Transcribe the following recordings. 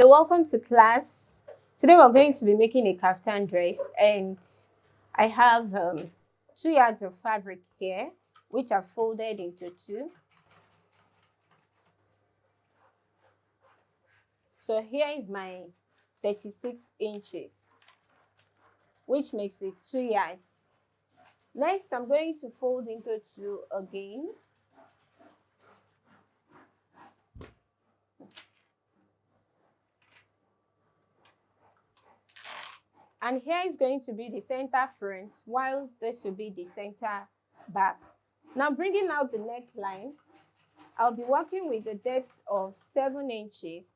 Welcome to class. Today we're going to be making a kaftan dress, and I have 2 yards of fabric here, which are folded into two. So here is my 36 inches, which makes it 2 yards. Next, I'm going to fold into two again. And here is going to be the center front, while this will be the center back. Now, bringing out the neckline, I'll be working with a depth of 7 inches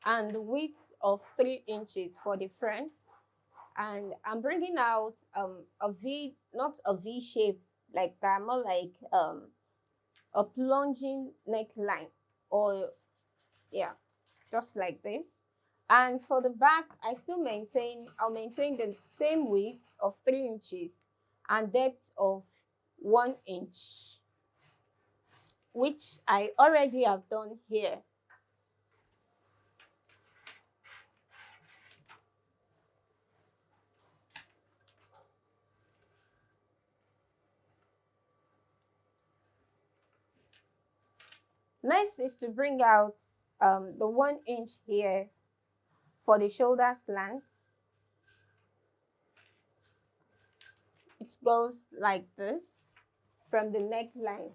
and the width of 3 inches for the front. And I'm bringing out a V, not a V shape like that, more like a plunging neckline, or yeah, just like this. And for the back, I'll maintain the same width of 3 inches and depth of 1 inch, which I already have done here. Next is to bring out the 1 inch here for the shoulder slants. It goes like this from the neckline.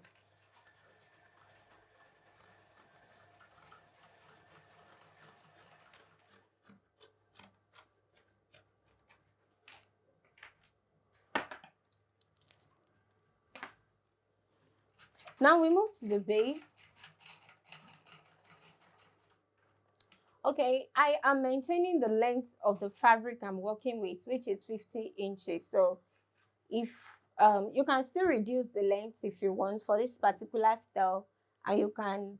Now we move to the base. Okay, I am maintaining the length of the fabric I'm working with, which is 50 inches. So if you can still reduce the length if you want for this particular style, and you can,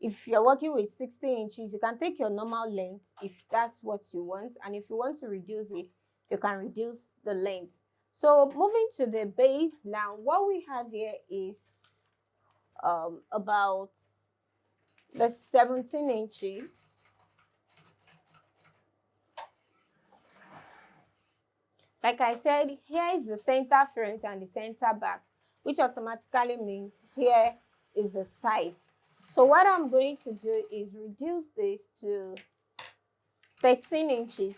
if you're working with 60 inches, you can take your normal length if that's what you want, and if you want to reduce it, you can reduce the length. So moving to the base now, what we have here is about the 17 inches. Like I said, here is the center front and the center back, which automatically means here is the side. So what I'm going to do is reduce this to 13 inches.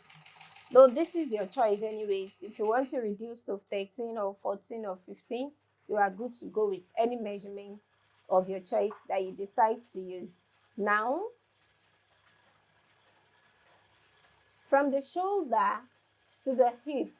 Though this is your choice anyways. If you want to reduce to 13 or 14 or 15, you are good to go with any measurement of your choice that you decide to use. Now, from the shoulder to the hip,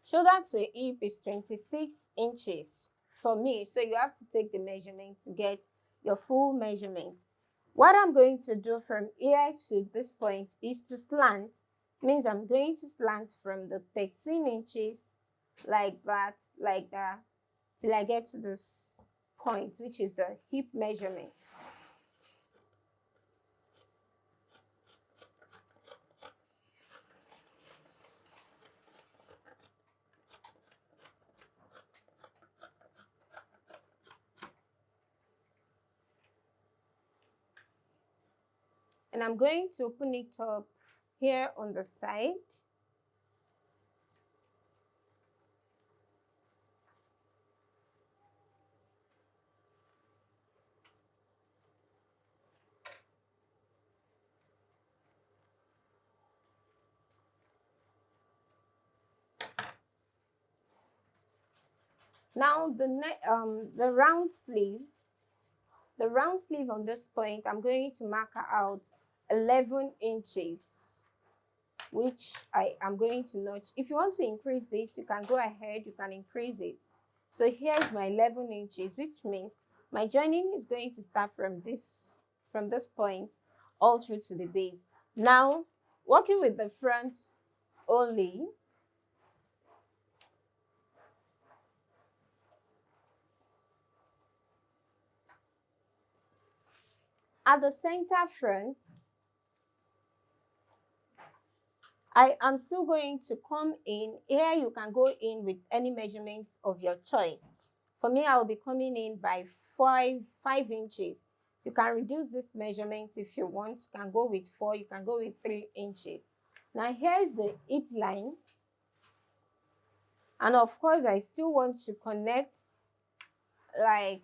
shoulder to hip is 26 inches for me. So you have to take the measurement to get your full measurement. What I'm going to do from here to this point is to slant. Means I'm going to slant from the 13 inches like that, till I get to this point, which is the hip measurement. And I'm going to open it up here on the side. Now the round sleeve on this point, I'm going to mark out 11 inches, which I am going to notch. If you want to increase this, you can go ahead, you can increase it. So here's my 11 inches, which means my joining is going to start from this point all through to the base. Now, working with the front only, at the center front, I am still going to come in. Here you can go in with any measurements of your choice. For me, I will be coming in by 5 inches. You can reduce this measurement if you want. You can go with 4, you can go with 3 inches. Now here's the hip line, and of course I still want to connect, like,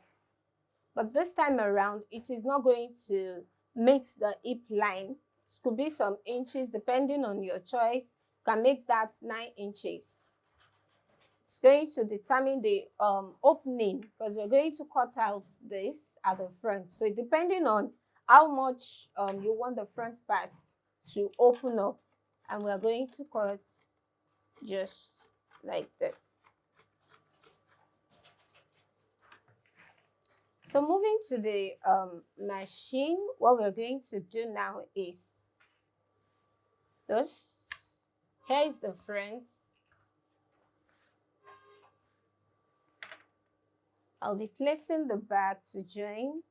but this time around it is not going to meet the hip line. It could be some inches depending on your choice. You can make that 9 inches. It's going to determine the opening, because we're going to cut out this at the front. So depending on how much you want the front part to open up, and we're going to cut just like this. So moving to the machine, what we're going to do now is this. Here is the front. I'll be placing the back to join.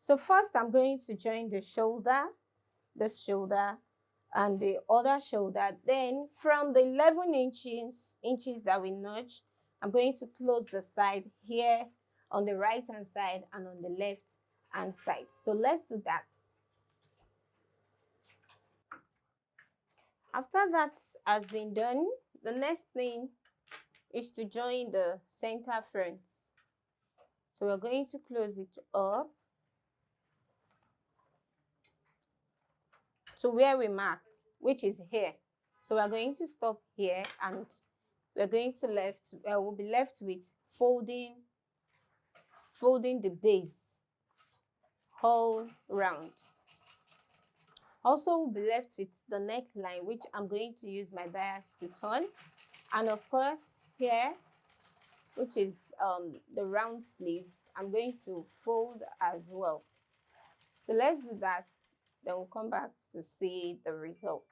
So first I'm going to join the shoulder, this shoulder, and the other shoulder. Then from the 11 inches that we notched, I'm going to close the side here on the right hand side and on the left hand side. So let's do that. After that has been done, the next thing is to join the center front. So we're going to close it up to where we marked, which is here. So we're going to stop here, and we're going to we'll be left with folding the base all round. Also, we'll be left with the neckline, which I'm going to use my bias to turn, and of course here, which is the round sleeve, I'm going to fold as well. So let's do that, then we'll come back to see the results.